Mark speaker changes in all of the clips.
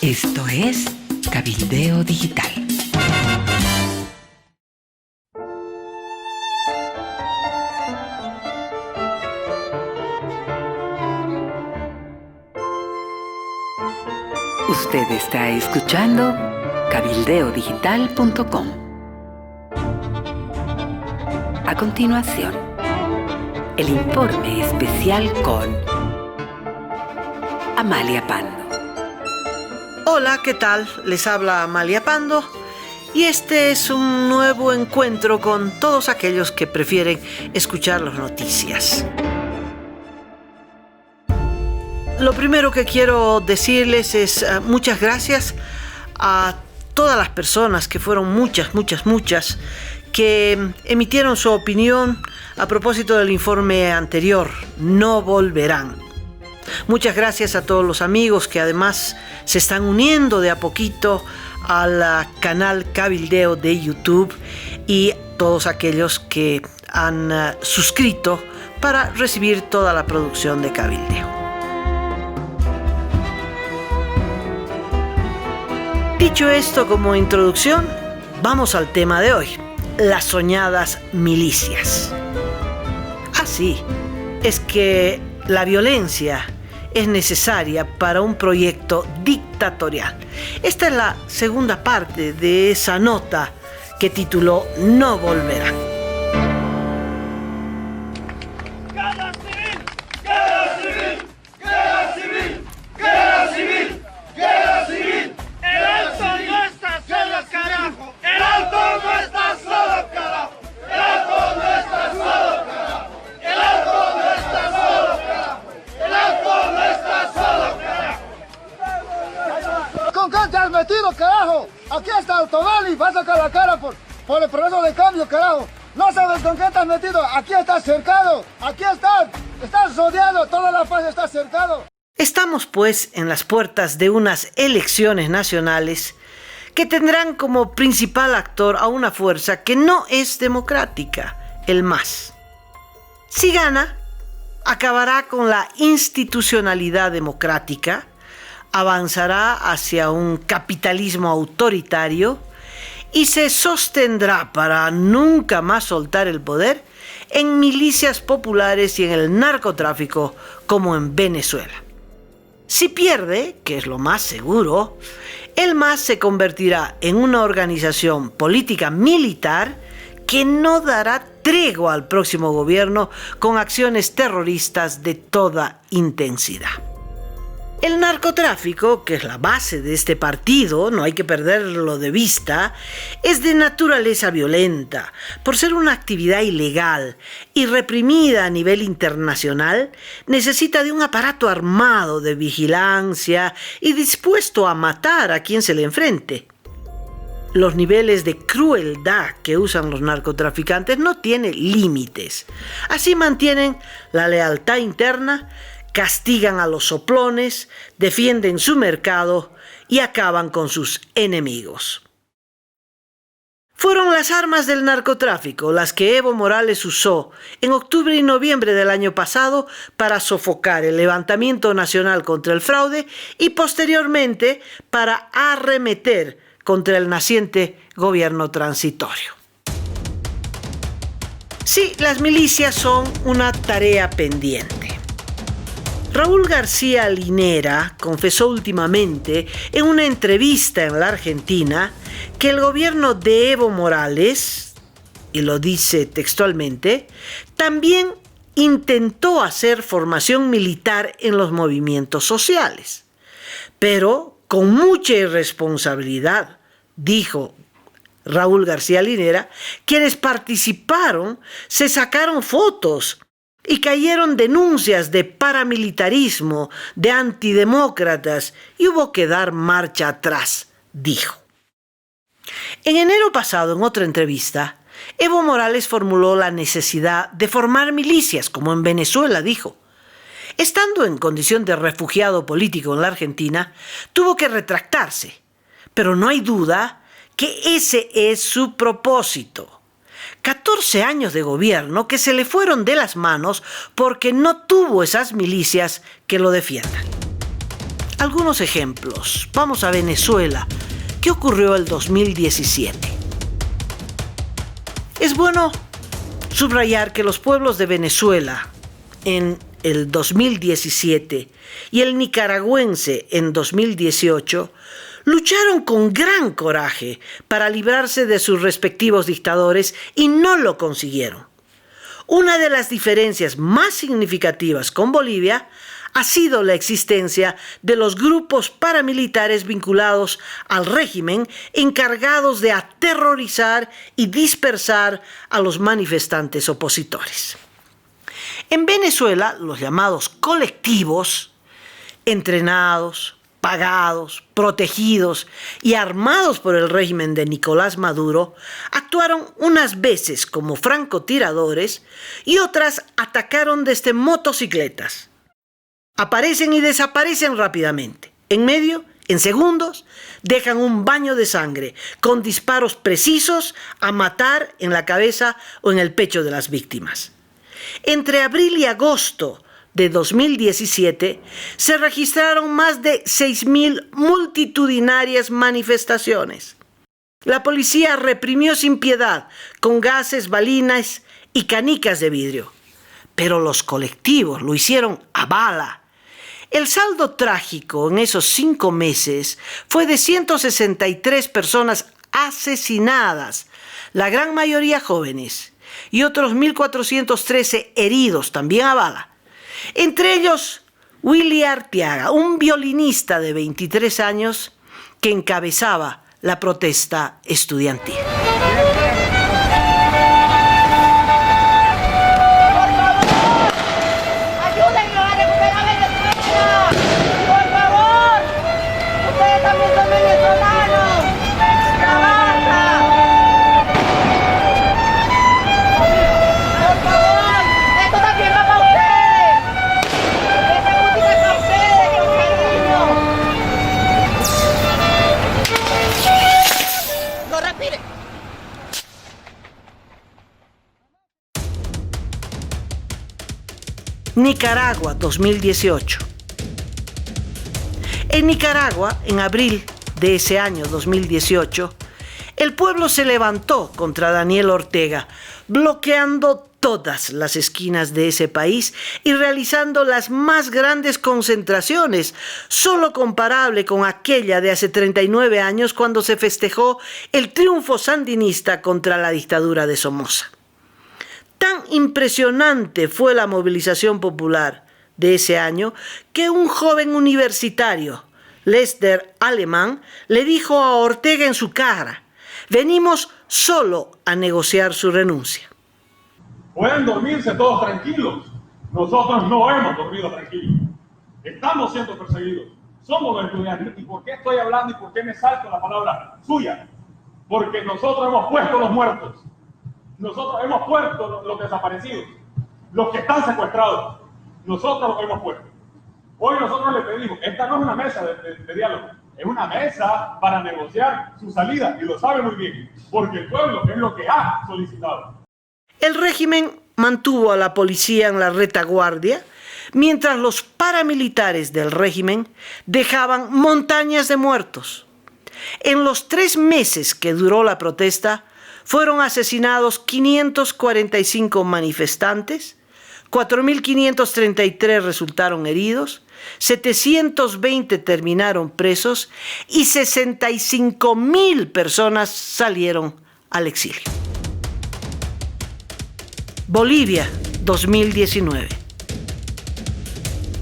Speaker 1: Esto es Cabildeo Digital. Usted está escuchando cabildeodigital.com. A continuación, el informe especial con Amalia Pando.
Speaker 2: Hola, ¿qué tal? Les habla Amalia Pando y este es un nuevo encuentro con todos aquellos que prefieren escuchar las noticias. Lo primero que quiero decirles es muchas gracias a todas las personas, que fueron muchas, que emitieron su opinión a propósito del informe anterior, No Volverán. Muchas gracias a todos los amigos que además se están uniendo de a poquito al canal Cabildeo de YouTube y todos aquellos que han suscrito para recibir toda la producción de Cabildeo. Dicho esto como introducción, vamos al tema de hoy, las soñadas milicias. Así es que la violencia es necesaria para un proyecto dictatorial. Esta es la segunda parte de esa nota que tituló No Volverán.
Speaker 3: ¡Guerra civil! ¡Guerra civil! ¡Guerra civil! ¡Guerra civil! ¡Guerra civil! ¡El Alto no está solo, carajo! ¡El Alto no está solo, carajo! ¡El Alto no está solo, carajo! ¡El Alto no está solo, carajo! ¡El Alto no está solo, carajo!
Speaker 4: ¿Con qué te has metido, carajo? Aquí está Autovali, vas a sacar la cara por el proceso de cambio, carajo. No sabes con qué te has metido, aquí estás cercado, aquí estás rodeado, toda la paz está cercado.
Speaker 2: Estamos pues en las puertas de unas elecciones nacionales que tendrán como principal actor a una fuerza que no es democrática, el MAS. Si gana, acabará con la institucionalidad democrática, avanzará hacia un capitalismo autoritario y se sostendrá para nunca más soltar el poder en milicias populares y en el narcotráfico como en Venezuela. Si pierde, que es lo más seguro, el MAS se convertirá en una organización política militar que no dará tregua al próximo gobierno con acciones terroristas de toda intensidad. El narcotráfico, que es la base de este partido, no hay que perderlo de vista, es de naturaleza violenta. Por ser una actividad ilegal y reprimida a nivel internacional, necesita de un aparato armado de vigilancia y dispuesto a matar a quien se le enfrente. Los niveles de crueldad que usan los narcotraficantes no tienen límites. Así mantienen la lealtad interna, castigan a los soplones, defienden su mercado y acaban con sus enemigos. Fueron las armas del narcotráfico las que Evo Morales usó en octubre y noviembre del año pasado para sofocar el levantamiento nacional contra el fraude y posteriormente para arremeter contra el naciente gobierno transitorio. Sí, las milicias son una tarea pendiente. Raúl García Linera confesó últimamente en una entrevista en la Argentina que el gobierno de Evo Morales, y lo dice textualmente, también intentó hacer formación militar en los movimientos sociales, pero con mucha irresponsabilidad, dijo Raúl García Linera. Quienes participaron se sacaron fotos y cayeron denuncias de paramilitarismo, de antidemócratas, y hubo que dar marcha atrás, dijo. En enero pasado, en otra entrevista, Evo Morales formuló la necesidad de formar milicias, como en Venezuela, dijo. Estando en condición de refugiado político en la Argentina, tuvo que retractarse, pero no hay duda que ese es su propósito. 14 años de gobierno que se le fueron de las manos porque no tuvo esas milicias que lo defiendan. Algunos ejemplos. Vamos a Venezuela. ¿Qué ocurrió el 2017? Es bueno subrayar que los pueblos de Venezuela en el 2017 y el nicaragüense en 2018 lucharon con gran coraje para librarse de sus respectivos dictadores y no lo consiguieron. Una de las diferencias más significativas con Bolivia ha sido la existencia de los grupos paramilitares vinculados al régimen encargados de aterrorizar y dispersar a los manifestantes opositores. En Venezuela, los llamados colectivos, entrenados, pagados, protegidos y armados por el régimen de Nicolás Maduro, actuaron unas veces como francotiradores y otras atacaron desde motocicletas. Aparecen y desaparecen rápidamente. En medio, en segundos, dejan un baño de sangre con disparos precisos a matar en la cabeza o en el pecho de las víctimas. Entre abril y agosto de 2017 se registraron más de 6.000 multitudinarias manifestaciones. La policía reprimió sin piedad con gases, balines y canicas de vidrio. Pero los colectivos lo hicieron a bala. El saldo trágico en esos 5 meses fue de 163 personas asesinadas, la gran mayoría jóvenes, y otros 1.413 heridos, también a bala. Entre ellos, Willy Arteaga, un violinista de 23 años que encabezaba la protesta estudiantil. Nicaragua, 2018. En Nicaragua, en abril de ese año 2018, el pueblo se levantó contra Daniel Ortega, bloqueando todas las esquinas de ese país y realizando las más grandes concentraciones, solo comparable con aquella de hace 39 años cuando se festejó el triunfo sandinista contra la dictadura de Somoza. Tan impresionante fue la movilización popular de ese año que un joven universitario, Lester Alemán, le dijo a Ortega en su cara: venimos solo a negociar su renuncia.
Speaker 5: Pueden dormirse todos tranquilos. Nosotros no hemos dormido tranquilos. Estamos siendo perseguidos. Somos los estudiantes. ¿Y por qué estoy hablando y por qué me salto la palabra suya? Porque nosotros hemos puesto los muertos. Nosotros hemos puesto los desaparecidos, los que están secuestrados. Nosotros los hemos puesto. Hoy nosotros le pedimos, esta no es una mesa de diálogo, es una mesa para negociar su salida, y lo sabe muy bien, porque el pueblo es lo que ha solicitado.
Speaker 2: El régimen mantuvo a la policía en la retaguardia, mientras los paramilitares del régimen dejaban montañas de muertos. En los 3 meses que duró la protesta, fueron asesinados 545 manifestantes, 4.533 resultaron heridos, 720 terminaron presos y 65.000 personas salieron al exilio. Bolivia, 2019.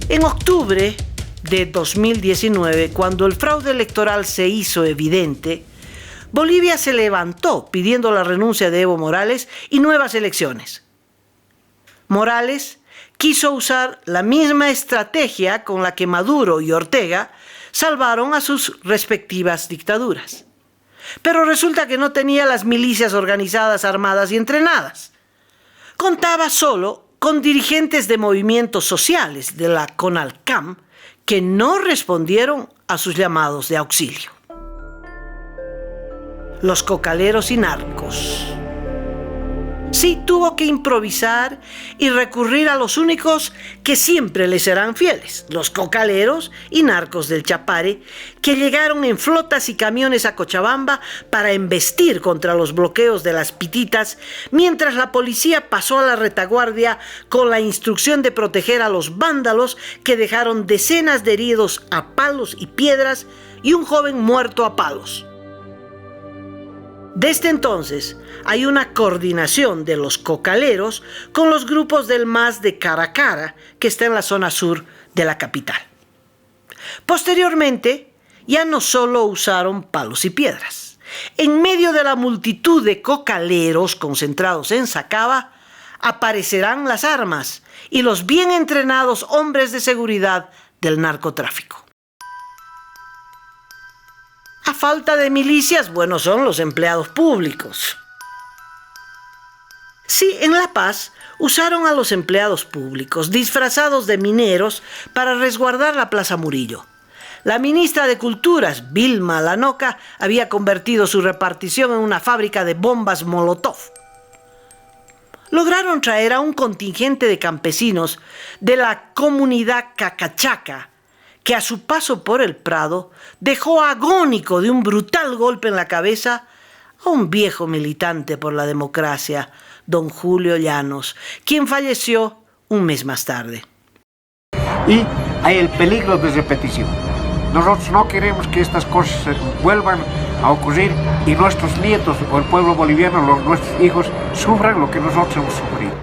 Speaker 2: En octubre de 2019, cuando el fraude electoral se hizo evidente, Bolivia se levantó pidiendo la renuncia de Evo Morales y nuevas elecciones. Morales quiso usar la misma estrategia con la que Maduro y Ortega salvaron a sus respectivas dictaduras. Pero resulta que no tenía las milicias organizadas, armadas y entrenadas. Contaba solo con dirigentes de movimientos sociales de la CONALCAM que no respondieron a sus llamados de auxilio. Los cocaleros y narcos. Sí, tuvo que improvisar y recurrir a los únicos que siempre le serán fieles, los cocaleros y narcos del Chapare, que llegaron en flotas y camiones a Cochabamba para embestir contra los bloqueos de las pititas, mientras la policía pasó a la retaguardia con la instrucción de proteger a los vándalos que dejaron decenas de heridos a palos y piedras y un joven muerto a palos. Desde entonces hay una coordinación de los cocaleros con los grupos del MAS de Caracara, que está en la zona sur de la capital. Posteriormente, ya no solo usaron palos y piedras. En medio de la multitud de cocaleros concentrados en Sacaba, aparecerán las armas y los bien entrenados hombres de seguridad del narcotráfico. A falta de milicias, buenos son los empleados públicos. Sí, en La Paz usaron a los empleados públicos disfrazados de mineros para resguardar la Plaza Murillo. La ministra de Culturas, Vilma Lanoca, había convertido su repartición en una fábrica de bombas Molotov. Lograron traer a un contingente de campesinos de la comunidad Cacachaca, que a su paso por el Prado dejó agónico de un brutal golpe en la cabeza a un viejo militante por la democracia, don Julio Llanos, quien falleció un mes más tarde.
Speaker 6: Y hay el peligro de repetición. Nosotros no queremos que estas cosas vuelvan a ocurrir y nuestros nietos o el pueblo boliviano, nuestros hijos, sufran lo que nosotros hemos sufrido.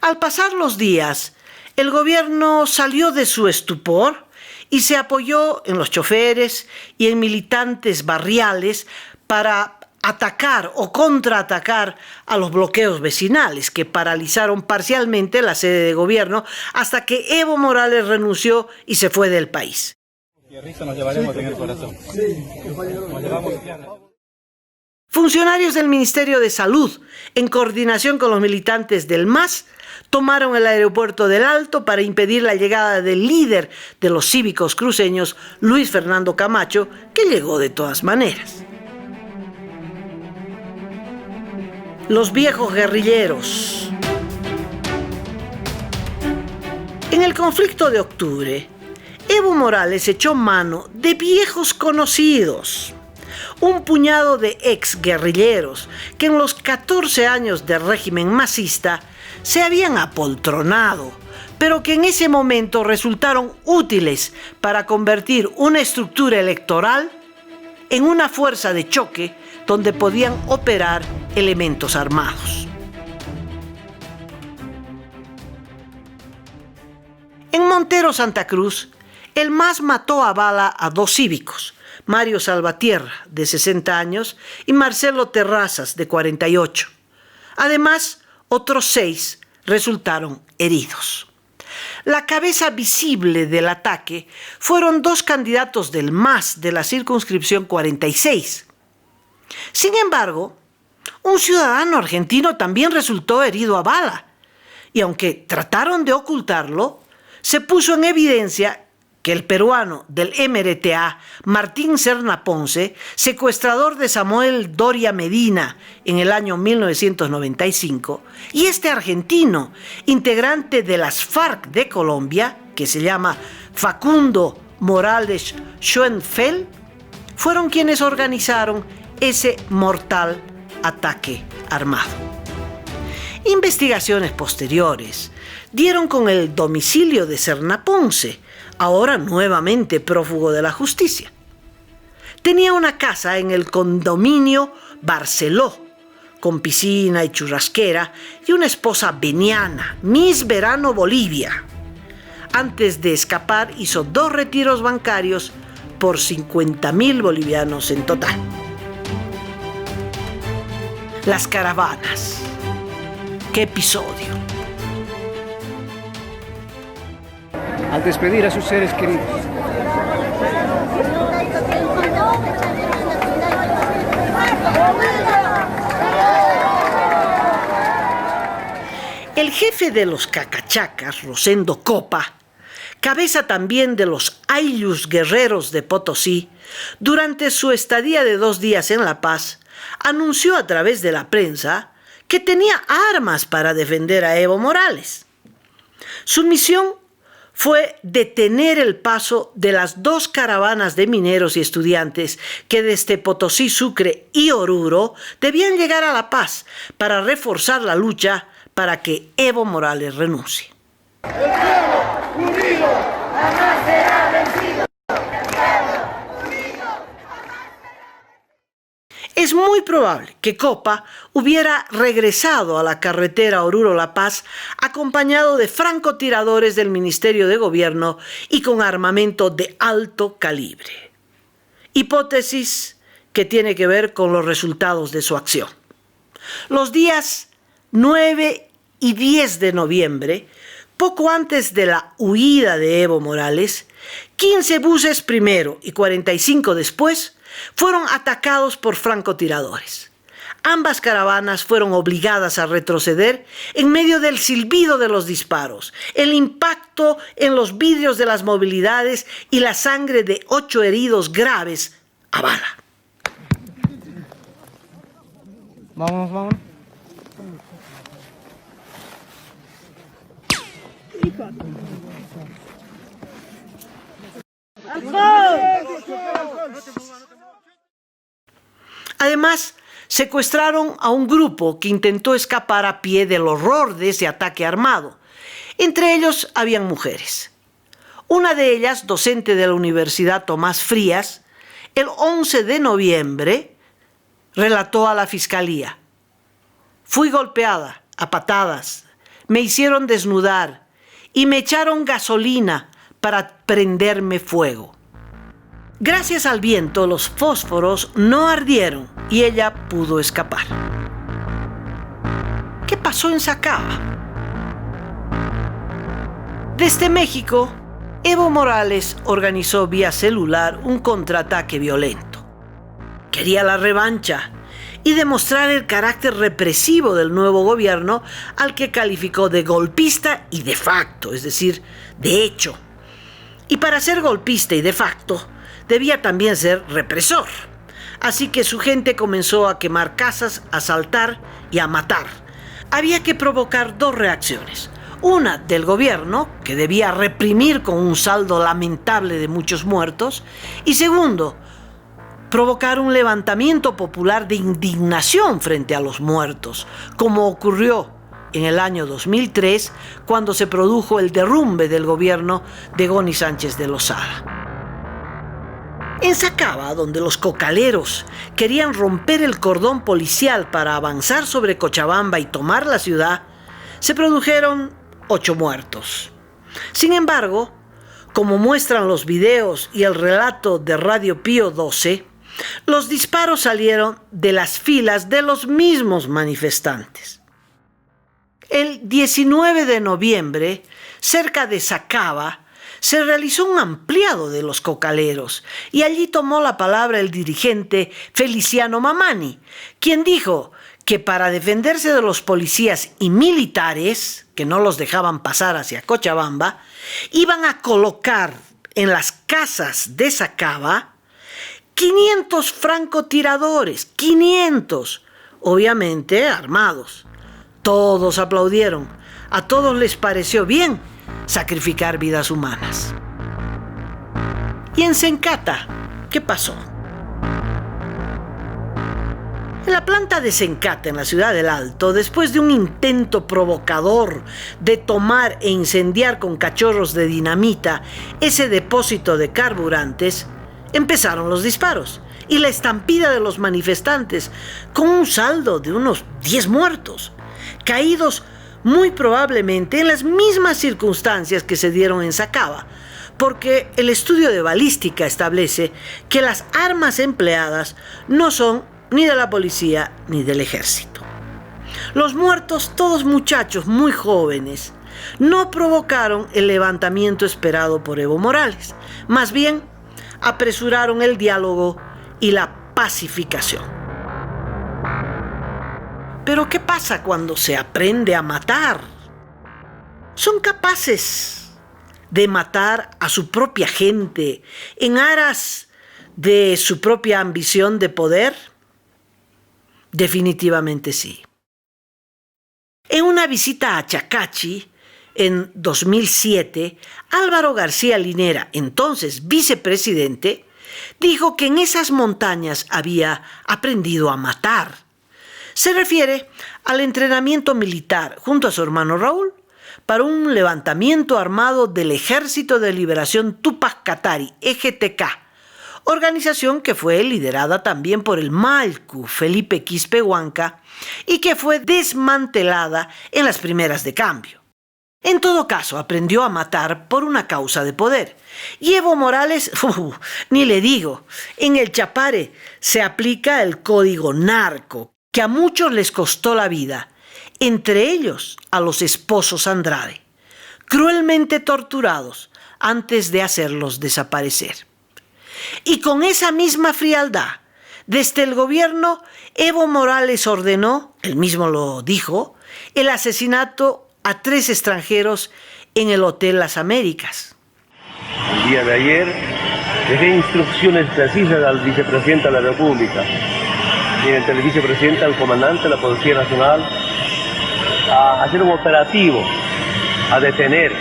Speaker 2: Al pasar los días, el gobierno salió de su estupor y se apoyó en los choferes y en militantes barriales para atacar o contraatacar a los bloqueos vecinales que paralizaron parcialmente la sede de gobierno hasta que Evo Morales renunció y se fue del país. Funcionarios del Ministerio de Salud, en coordinación con los militantes del MAS, tomaron el aeropuerto del Alto para impedir la llegada del líder de los cívicos cruceños, Luis Fernando Camacho, que llegó de todas maneras. Los viejos guerrilleros. En el conflicto de octubre, Evo Morales echó mano de viejos conocidos, un puñado de exguerrilleros que en los 14 años del régimen masista se habían apoltronado, pero que en ese momento resultaron útiles para convertir una estructura electoral en una fuerza de choque donde podían operar elementos armados. En Montero, Santa Cruz, el MAS mató a bala a dos cívicos, Mario Salvatierra, de 60 años, y Marcelo Terrazas, de 48. Además, otros 6 resultaron heridos. La cabeza visible del ataque fueron 2 candidatos del MAS de la circunscripción 46. Sin embargo, un ciudadano argentino también resultó herido a bala, y aunque trataron de ocultarlo, se puso en evidencia que el peruano del MRTA, Martín Serna Ponce, secuestrador de Samuel Doria Medina en el año 1995, y este argentino, integrante de las FARC de Colombia, que se llama Facundo Morales Schoenfeld, fueron quienes organizaron ese mortal ataque armado. Investigaciones posteriores dieron con el domicilio de Serna Ponce, ahora nuevamente prófugo de la justicia. Tenía una casa en el condominio Barceló, con piscina y churrasquera, y una esposa veniana, Miss Verano Bolivia. Antes de escapar hizo 2 retiros bancarios por 50.000 bolivianos en total. Las caravanas. ¡Qué episodio!
Speaker 6: Al despedir a sus seres queridos.
Speaker 2: El jefe de los cacachacas, Rosendo Copa, cabeza también de los Ayllus guerreros de Potosí, durante su estadía de 2 días en La Paz, anunció a través de la prensa que tenía armas para defender a Evo Morales. Su misión fue detener el paso de las 2 caravanas de mineros y estudiantes que desde Potosí, Sucre y Oruro debían llegar a La Paz para reforzar la lucha para que Evo Morales renuncie.
Speaker 3: El pueblo unido jamás será vencido.
Speaker 2: Es muy probable que Copa hubiera regresado a la carretera Oruro-La Paz acompañado de francotiradores del Ministerio de Gobierno y con armamento de alto calibre. Hipótesis que tiene que ver con los resultados de su acción. Los días 9 y 10 de noviembre, poco antes de la huida de Evo Morales, 15 buses primero y 45 después fueron atacados por francotiradores. Ambas caravanas fueron obligadas a retroceder en medio del silbido de los disparos, el impacto en los vidrios de las movilidades y la sangre de 8 heridos graves a bala.
Speaker 7: Vamos.
Speaker 2: Además, secuestraron a un grupo que intentó escapar a pie del horror de ese ataque armado. Entre ellos habían mujeres. Una de ellas, docente de la Universidad Tomás Frías, el 11 de noviembre relató a la fiscalía: fui golpeada a patadas, me hicieron desnudar y me echaron gasolina para prenderme fuego. Gracias al viento, los fósforos no ardieron y ella pudo escapar. ¿Qué pasó en Sacaba? Desde México, Evo Morales organizó vía celular un contraataque violento. Quería la revancha y demostrar el carácter represivo del nuevo gobierno, al que calificó de golpista y de facto, es decir, de hecho. Y para ser golpista y de facto, debía también ser represor. Así que su gente comenzó a quemar casas, a asaltar y a matar. Había que provocar 2 reacciones. Una del gobierno, que debía reprimir con un saldo lamentable de muchos muertos. Y segundo, provocar un levantamiento popular de indignación frente a los muertos, como ocurrió en el año 2003, cuando se produjo el derrumbe del gobierno de Goni Sánchez de Lozada. En Sacaba, donde los cocaleros querían romper el cordón policial para avanzar sobre Cochabamba y tomar la ciudad, se produjeron 8 muertos. Sin embargo, como muestran los videos y el relato de Radio Pío XII, los disparos salieron de las filas de los mismos manifestantes. El 19 de noviembre, cerca de Sacaba, se realizó un ampliado de los cocaleros y allí tomó la palabra el dirigente Feliciano Mamani, quien dijo que para defenderse de los policías y militares, que no los dejaban pasar hacia Cochabamba, iban a colocar en las casas de Sacaba 500 francotiradores, 500, obviamente armados. Todos aplaudieron, a todos les pareció bien sacrificar vidas humanas. Y en Sencata, ¿qué pasó? En la planta de Sencata, en la ciudad del Alto, después de un intento provocador de tomar e incendiar con cachorros de dinamita ese depósito de carburantes, empezaron los disparos y la estampida de los manifestantes, con un saldo de unos 10 muertos, caídos muy probablemente en las mismas circunstancias que se dieron en Sacaba, porque el estudio de balística establece que las armas empleadas no son ni de la policía ni del ejército. Los muertos, todos muchachos muy jóvenes, no provocaron el levantamiento esperado por Evo Morales, más bien apresuraron el diálogo y la pacificación. Pero ¿qué pasa cuando se aprende a matar? Son capaces de matar a su propia gente en aras de su propia ambición de poder. Definitivamente sí. En una visita a Chacachi en 2007, Álvaro García Linera, entonces vicepresidente, dijo que en esas montañas había aprendido a matar. Se refiere al entrenamiento militar junto a su hermano Raúl para un levantamiento armado del Ejército de Liberación Tupac Katari, EGTK, organización que fue liderada también por el Malcu Felipe Quispe Huanca y que fue desmantelada en las primeras de cambio. En todo caso, aprendió a matar por una causa de poder. Y Evo Morales, ni le digo, en el Chapare se aplica el código narco, que a muchos les costó la vida, entre ellos a los esposos Andrade, cruelmente torturados antes de hacerlos desaparecer. Y con esa misma frialdad, desde el gobierno, Evo Morales ordenó, él mismo lo dijo, el asesinato a 3 extranjeros en el Hotel Las Américas.
Speaker 8: El día de ayer dejé instrucciones precisas al vicepresidente de la República, mediante el vicepresidente al comandante de la Policía Nacional, a hacer un operativo, a detener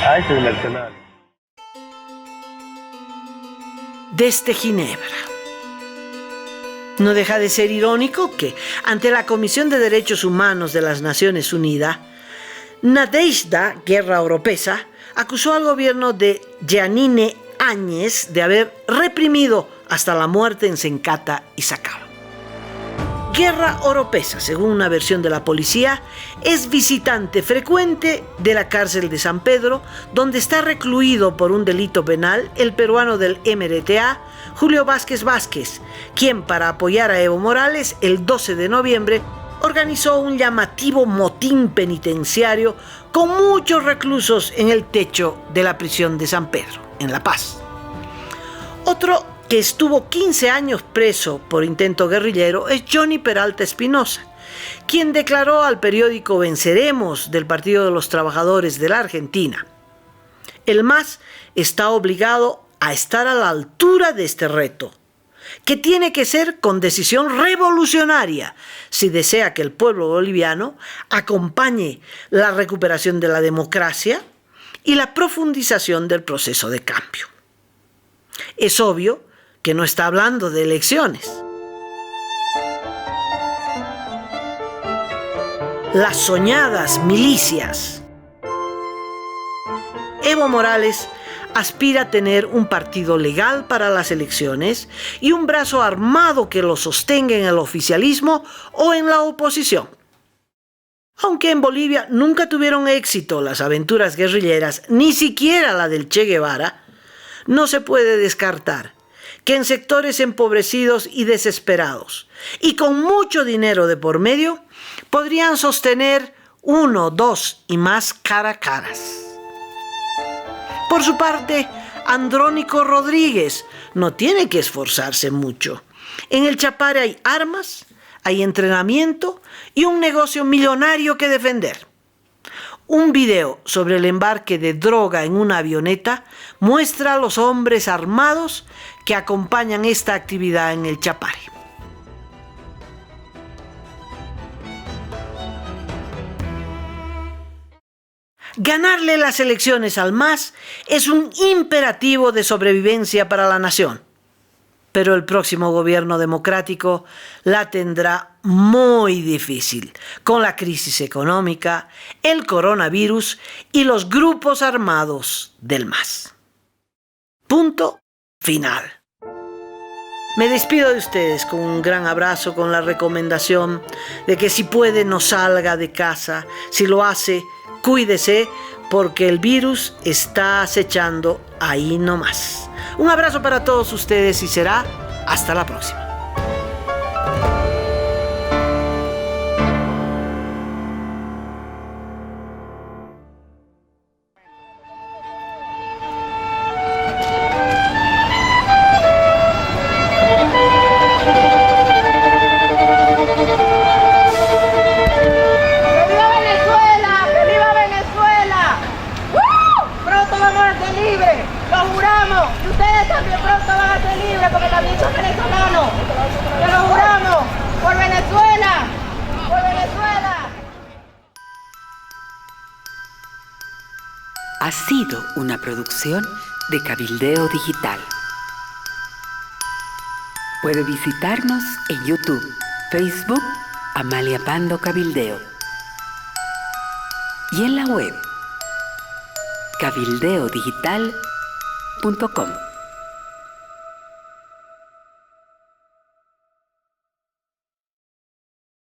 Speaker 8: a estos mercenarios.
Speaker 2: Desde Ginebra. No deja de ser irónico que, ante la Comisión de Derechos Humanos de las Naciones Unidas, Nadezhda Guerra Oropesa acusó al gobierno de Jeanine Áñez de haber reprimido hasta la muerte en Sencata y Sacaba. Guerra Oropesa, según una versión de la policía, es visitante frecuente de la cárcel de San Pedro, donde está recluido por un delito penal el peruano del MRTA, Julio Vázquez Vázquez, quien, para apoyar a Evo Morales, el 12 de noviembre, organizó un llamativo motín penitenciario con muchos reclusos en el techo de la prisión de San Pedro, en La Paz. Otro que estuvo 15 años preso por intento guerrillero es Johnny Peralta Espinosa, quien declaró al periódico Venceremos del Partido de los Trabajadores de la Argentina: el MAS está obligado a estar a la altura de este reto, que tiene que ser con decisión revolucionaria si desea que el pueblo boliviano acompañe la recuperación de la democracia y la profundización del proceso de cambio. Es obvio que no está hablando de elecciones. Las soñadas milicias. Evo Morales aspira a tener un partido legal para las elecciones y un brazo armado que lo sostenga en el oficialismo o en la oposición. Aunque en Bolivia nunca tuvieron éxito las aventuras guerrilleras, ni siquiera la del Che Guevara, no se puede descartar que en sectores empobrecidos y desesperados, y con mucho dinero de por medio, podrían sostener 1, 2 y más cara a caras. Por su parte, Andrónico Rodríguez no tiene que esforzarse mucho. En el Chapare hay armas, hay entrenamiento y un negocio millonario que defender. Un video sobre el embarque de droga en una avioneta muestra a los hombres armados que acompañan esta actividad en el Chapare. Ganarle las elecciones al MAS es un imperativo de sobrevivencia para la nación. Pero el próximo gobierno democrático la tendrá muy difícil, con la crisis económica, el coronavirus y los grupos armados del MAS. Punto final. Me despido de ustedes con un gran abrazo, con la recomendación de que si puede no salga de casa, si lo hace, cuídese, porque el virus está acechando ahí nomás. Un abrazo para todos ustedes y será hasta la próxima.
Speaker 9: Y ustedes también pronto van a ser libres porque también son venezolanos. ¡Te lo juramos! ¡Por Venezuela! ¡Por Venezuela!
Speaker 1: ha sido una producción de Cabildeo Digital. Puede visitarnos en YouTube, Facebook, Amalia Pando Cabildeo, y en la web cabildeodigital.com.